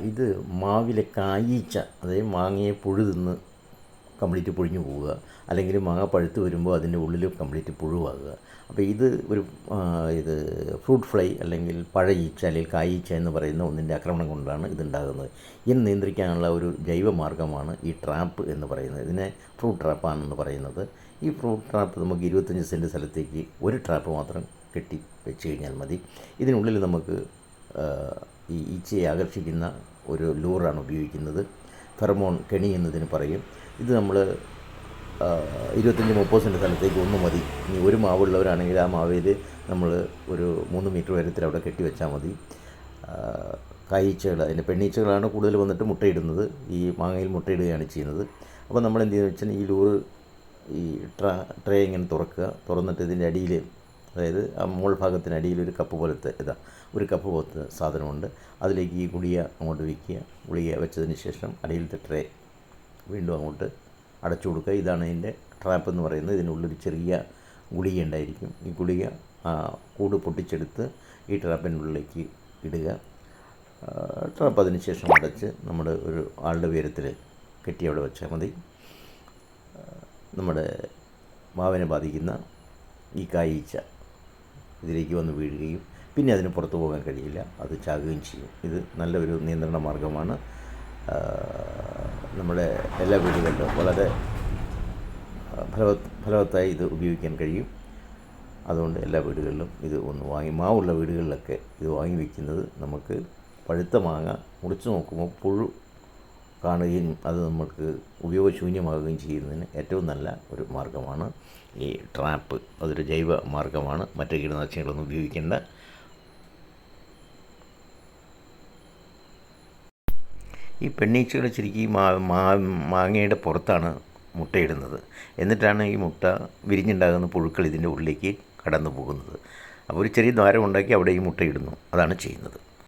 ഇത് മാവിലെ കായീച്ച, അതായത് മാങ്ങയെ പുഴു തിന്ന് കംപ്ലീറ്റ് പൊഴിഞ്ഞു പോവുക, അല്ലെങ്കിൽ മാങ്ങ പഴുത്ത് വരുമ്പോൾ അതിൻ്റെ ഉള്ളിൽ കംപ്ലീറ്റ് പുഴുവാകുക. അപ്പോൾ ഇത് ഒരു ഇത് ഫ്രൂട്ട് ഫ്ലൈ അല്ലെങ്കിൽ പഴയീച്ച അല്ലെങ്കിൽ കായീച്ച എന്ന് പറയുന്ന ഒന്നിൻ്റെ ആക്രമണം കൊണ്ടാണ് ഇതുണ്ടാകുന്നത്. ഇതിനെ നിയന്ത്രിക്കാനുള്ള ഒരു ജൈവ മാർഗ്ഗമാണ് ഈ ട്രാപ്പ് എന്ന് പറയുന്നത്. ഇതിനെ ഫ്രൂട്ട് ട്രാപ്പാണെന്ന് പറയുന്നത്. ഈ ഫ്രൂട്ട് ട്രാപ്പ് നമുക്ക് 25 സെൻറ്റ് സ്ഥലത്തേക്ക് ഒരു ട്രാപ്പ് മാത്രം കെട്ടി വെച്ച് കഴിഞ്ഞാൽ മതി. ഇതിനുള്ളിൽ നമുക്ക് ഈ ഈച്ചയെ ആകർഷിക്കുന്ന ഒരു ലൂറാണ് ഉപയോഗിക്കുന്നത്. ഫെറമോൺ കെണി എന്നതിന് പറയും. ഇത് നമ്മൾ 25-30 സെൻറ്റ് സ്ഥലത്തേക്ക് ഒന്ന് മതി. ഇനി ഒരു മാവുള്ളവരാണെങ്കിൽ ആ മാവിൽ നമ്മൾ ഒരു 3 മീറ്റർ ഉയരത്തിൽ അവിടെ കെട്ടി വെച്ചാൽ മതി. കായീച്ചകൾ, അതിൻ്റെ പെണ്ണീച്ചകളാണ് കൂടുതൽ വന്നിട്ട് മുട്ടയിടുന്നത്. ഈ മാങ്ങയിൽ മുട്ടയിടുകയാണ് ചെയ്യുന്നത്. അപ്പോൾ നമ്മൾ എന്ത് ചെയ്യുന്നത് വെച്ചാൽ ഈ ലൂറ് ഈ ട്രേ ഇങ്ങനെ തുറന്നിട്ട് ഇതിൻ്റെ അടിയിൽ, അതായത് ആ മോൾ ഭാഗത്തിനടിയിൽ ഒരു കപ്പ് പോലത്തെ ഒരു കപ്പ് പോലത്തെ സാധനമുണ്ട്. അതിലേക്ക് ഈ ഗുളിക അങ്ങോട്ട് വയ്ക്കുക. ഗുളിക വെച്ചതിന് ശേഷം അടിയിലത്തെ ട്രേ വീണ്ടും അങ്ങോട്ട് അടച്ചു കൊടുക്കുക. ഇതാണ് ഇതിൻ്റെ ട്രാപ്പ് എന്ന് പറയുന്നത്. ഇതിനുള്ളൊരു ചെറിയ ഗുളിക ഉണ്ടായിരിക്കും. ഈ ഗുളിക കൂട് പൊട്ടിച്ചെടുത്ത് ഈ ട്രാപ്പിൻ്റെ ഉള്ളിലേക്ക് ഇടുക. ട്രാപ്പ് അതിന് ശേഷം അടച്ച് നമ്മുടെ ഒരു ആളുടെ ഉയരത്തിൽ കെട്ടി അവിടെ വെച്ചാൽ മതി. നമ്മുടെ മാവിനെ ബാധിക്കുന്ന ഈ കായീച്ച ഇതിലേക്ക് വന്ന് വീഴുകയും പിന്നെ അതിന് പുറത്തു പോകാൻ കഴിയില്ല, അത് ചാകുകയും ചെയ്യും. ഇത് നല്ലൊരു നിയന്ത്രണ മാർഗ്ഗമാണ്. നമ്മുടെ എല്ലാ വീടുകളിലും വളരെ ഫലവത്തായി ഇത് ഉപയോഗിക്കാൻ കഴിയും. അതുകൊണ്ട് എല്ലാ വീടുകളിലും ഇത് ഒന്ന് മാവുള്ള വീടുകളിലൊക്കെ ഇത് വാങ്ങി വയ്ക്കുന്നത് നമുക്ക് പഴുത്ത മാങ്ങ മുറിച്ച് നോക്കുമ്പോൾ പുഴു കാണുകയും അത് നമുക്ക് ഉപയോഗശൂന്യമാകുകയും ചെയ്യുന്നതിന് ഏറ്റവും നല്ല ഒരു മാർഗ്ഗമാണ് ഈ ട്രാപ്പ്. അതൊരു ജൈവ മാർഗ്ഗമാണ്. മറ്റ് കീടനാശിനികളൊന്നും ഉപയോഗിക്കേണ്ട. ഈ പെണ്ണീച്ചകൾ ശരിക്കും മാങ്ങയുടെ പുറത്താണ് മുട്ടയിടുന്നത്. എന്നിട്ടാണ് ഈ മുട്ട വിരിഞ്ഞുണ്ടാകുന്ന പുഴുക്കൾ ഇതിൻ്റെ ഉള്ളിലേക്ക് കടന്നു പോകുന്നത്. അപ്പോൾ ഒരു ചെറിയ ദ്വാരം ഉണ്ടാക്കി അവിടെ ഈ മുട്ടയിടുന്നു. അതാണ് ചെയ്യുന്നത്.